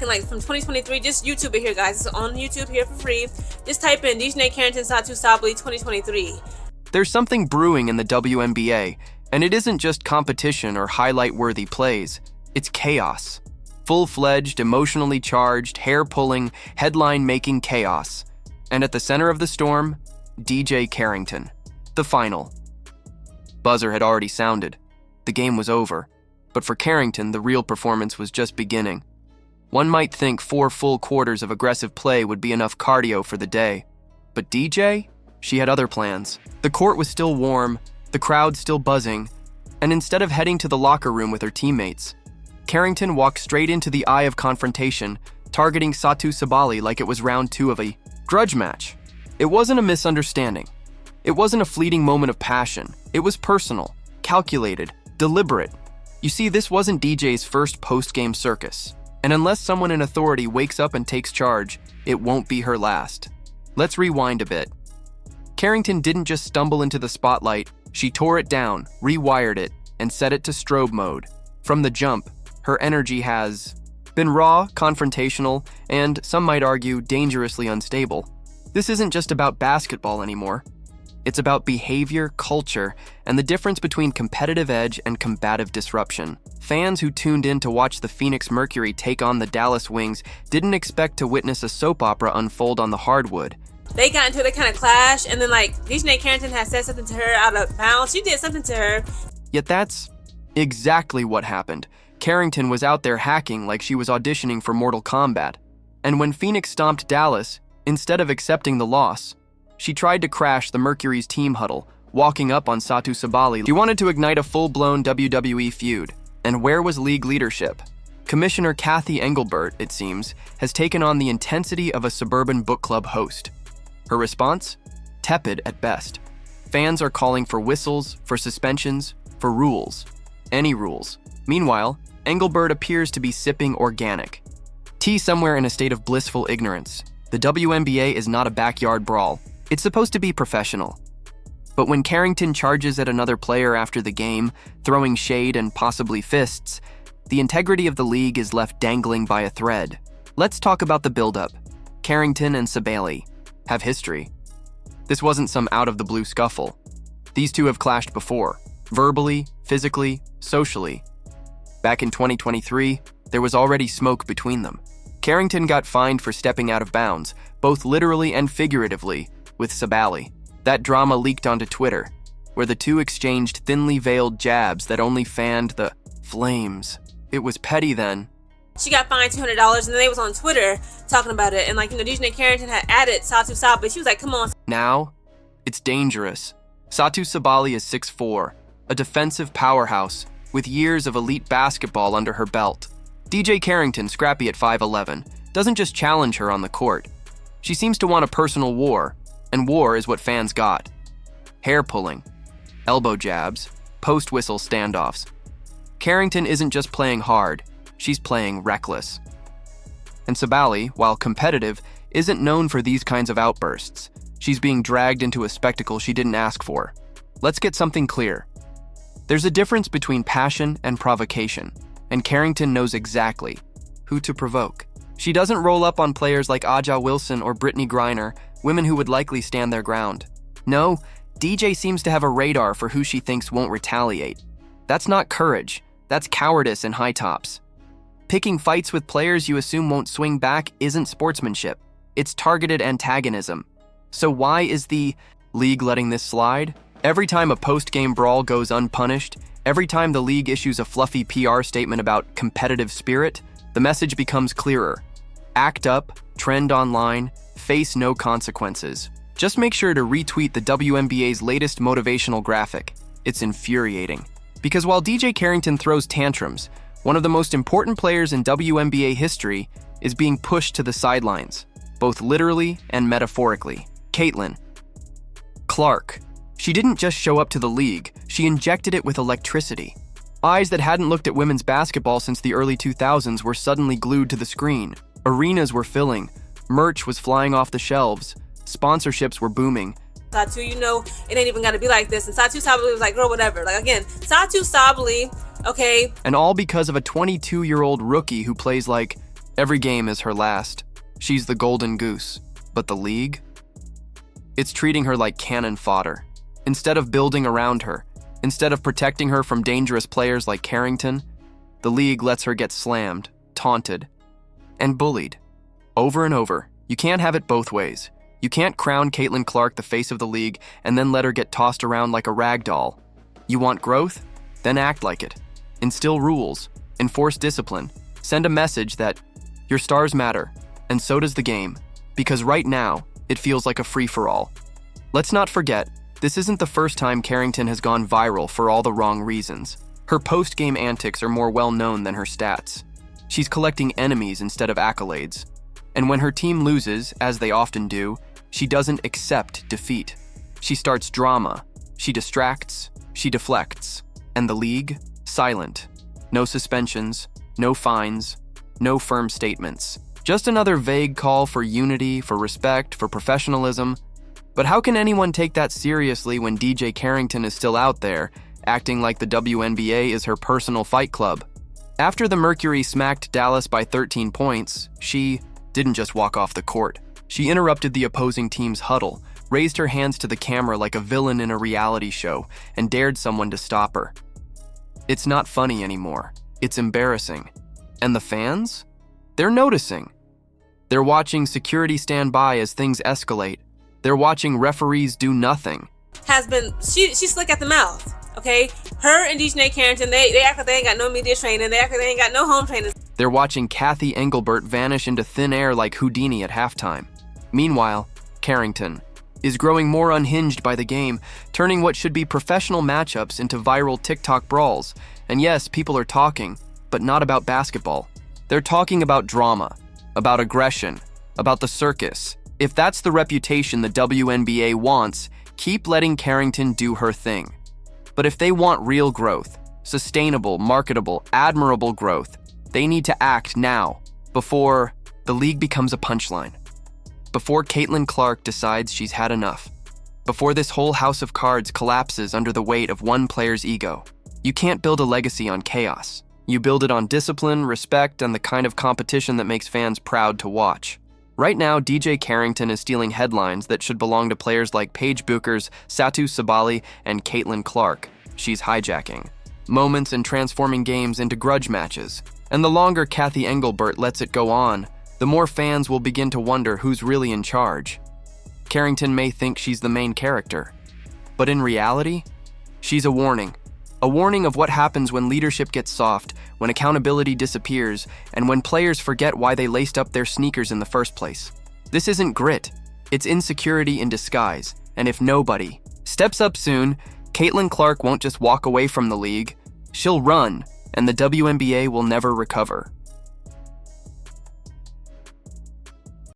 Like from 2023, just YouTube it here, guys. It's on YouTube here for free. Just type in Brittney Griner Satu Sabally 2023. There's something brewing in the WNBA, and it isn't just competition or highlight-worthy plays. It's chaos. Full-fledged, emotionally charged, hair-pulling, headline-making chaos. And at the center of the storm, DJ Carrington. The final. Buzzer had already sounded. The game was over. But for Carrington, the real performance was just beginning. One might think 4 full quarters of aggressive play would be enough cardio for the day. But DJ? She had other plans. The court was still warm, the crowd still buzzing, and instead of heading to the locker room with her teammates, Carrington walked straight into the eye of confrontation, targeting Satu Sabally like it was round 2 of a grudge match. It wasn't a misunderstanding. It wasn't a fleeting moment of passion. It was personal, calculated, deliberate. You see, this wasn't DJ's first post-game circus. And unless someone in authority wakes up and takes charge, it won't be her last. Let's rewind a bit. Carrington didn't just stumble into the spotlight, she tore it down, rewired it, and set it to strobe mode. From the jump, her energy has been raw, confrontational, and, some might argue, dangerously unstable. This isn't just about basketball anymore. It's about behavior, culture, and the difference between competitive edge and combative disruption. Fans who tuned in to watch the Phoenix Mercury take on the Dallas Wings didn't expect to witness a soap opera unfold on the hardwood. They got into the kind of clash, and then Brittney Griner had said something to her out of bounds. She did something to her. Yet that's exactly what happened. Carrington was out there hacking like she was auditioning for Mortal Kombat. And when Phoenix stomped Dallas, instead of accepting the loss, she tried to crash the Mercury's team huddle, walking up on Satu Sabally. She wanted to ignite a full-blown WWE feud. And where was league leadership? Commissioner Kathy Engelbert, it seems, has taken on the intensity of a suburban book club host. Her response? Tepid at best. Fans are calling for whistles, for suspensions, for rules. Any rules. Meanwhile, Engelbert appears to be sipping organic. Tea somewhere in a state of blissful ignorance. The WNBA is not a backyard brawl. It's supposed to be professional. But when Carrington charges at another player after the game, throwing shade and possibly fists, the integrity of the league is left dangling by a thread. Let's talk about the buildup. Carrington and Sabally have history. This wasn't some out-of-the-blue scuffle. These two have clashed before, verbally, physically, socially. Back in 2023, there was already smoke between them. Carrington got fined for stepping out of bounds, both literally and figuratively, with Sabally. That drama leaked onto Twitter, where the two exchanged thinly veiled jabs that only fanned the flames. It was petty then. She got fined $200, and then they was on Twitter talking about it. And Brittney Griner had added Satu Sabally. She was like, come on. Now, it's dangerous. Satu Sabally is 6'4", a defensive powerhouse with years of elite basketball under her belt. DJ Carrington, scrappy at 5'11", doesn't just challenge her on the court. She seems to want a personal war, and war is what fans got. Hair pulling, elbow jabs, post-whistle standoffs. Carrington isn't just playing hard, she's playing reckless. And Sabally, while competitive, isn't known for these kinds of outbursts. She's being dragged into a spectacle she didn't ask for. Let's get something clear. There's a difference between passion and provocation, and Carrington knows exactly who to provoke. She doesn't roll up on players like Aja Wilson or Brittney Griner, women who would likely stand their ground. No, DJ seems to have a radar for who she thinks won't retaliate. That's not courage, that's cowardice in high tops. Picking fights with players you assume won't swing back isn't sportsmanship. It's targeted antagonism. So why is the league letting this slide? Every time a post-game brawl goes unpunished, every time the league issues a fluffy PR statement about competitive spirit, the message becomes clearer. Act up, trend online, face no consequences. Just make sure to retweet the WNBA's latest motivational graphic. It's infuriating. Because while DJ Carrington throws tantrums, one of the most important players in WNBA history is being pushed to the sidelines, both literally and metaphorically. Caitlin Clark. She didn't just show up to the league, she injected it with electricity. Eyes that hadn't looked at women's basketball since the early 2000s were suddenly glued to the screen. Arenas were filling, merch was flying off the shelves, sponsorships were booming. Satu, it ain't even gotta be like this. And Satu Sabally was like, girl, whatever. Again, Satu Sabally, okay. And all because of a 22-year-old rookie who plays like Every game is her last. She's the golden goose. But the league? It's treating her like cannon fodder. Instead of building around her, instead of protecting her from dangerous players like Carrington, the league lets her get slammed, taunted, and bullied. Over and over. You can't have it both ways. You can't crown Caitlin Clark the face of the league and then let her get tossed around like a rag doll. You want growth? Then act like it. Instill rules. Enforce discipline. Send a message that your stars matter, and so does the game. Because right now, it feels like a free-for-all. Let's not forget, this isn't the first time Carrington has gone viral for all the wrong reasons. Her post-game antics are more well-known than her stats. She's collecting enemies instead of accolades. And when her team loses, as they often do, she doesn't accept defeat. She starts drama. She distracts. She deflects. And the league? Silent. No suspensions. No fines. No firm statements. Just another vague call for unity, for respect, for professionalism. But how can anyone take that seriously when DJ Carrington is still out there, acting like the WNBA is her personal fight club? After the Mercury smacked Dallas by 13 points, she didn't just walk off the court. She interrupted the opposing team's huddle, raised her hands to the camera like a villain in a reality show, and dared someone to stop her. It's not funny anymore. It's embarrassing. And the fans? They're noticing. They're watching security stand by as things escalate. They're watching referees do nothing. She's slick at the mouth, okay? Her and DJ Carrington, they act like they ain't got no media training. They act like they ain't got no home training. They're watching Kathy Engelbert vanish into thin air like Houdini at halftime. Meanwhile, Carrington is growing more unhinged by the game, turning what should be professional matchups into viral TikTok brawls. And yes, people are talking, but not about basketball. They're talking about drama, about aggression, about the circus. If that's the reputation the WNBA wants, keep letting Carrington do her thing. But if they want real growth, sustainable, marketable, admirable growth, they need to act now, before the league becomes a punchline. Before Caitlin Clark decides she's had enough. Before this whole house of cards collapses under the weight of one player's ego. You can't build a legacy on chaos. You build it on discipline, respect, and the kind of competition that makes fans proud to watch. Right now, DJ Carrington is stealing headlines that should belong to players like Paige Bueckers, Satou Sabally, and Caitlin Clark. She's hijacking moments and transforming games into grudge matches. And the longer Kathy Engelbert lets it go on, the more fans will begin to wonder who's really in charge. Carrington may think she's the main character, but in reality, she's a warning. A warning of what happens when leadership gets soft, when accountability disappears, and when players forget why they laced up their sneakers in the first place. This isn't grit. It's insecurity in disguise. And if nobody steps up soon, Caitlin Clark won't just walk away from the league. She'll run, and the WNBA will never recover.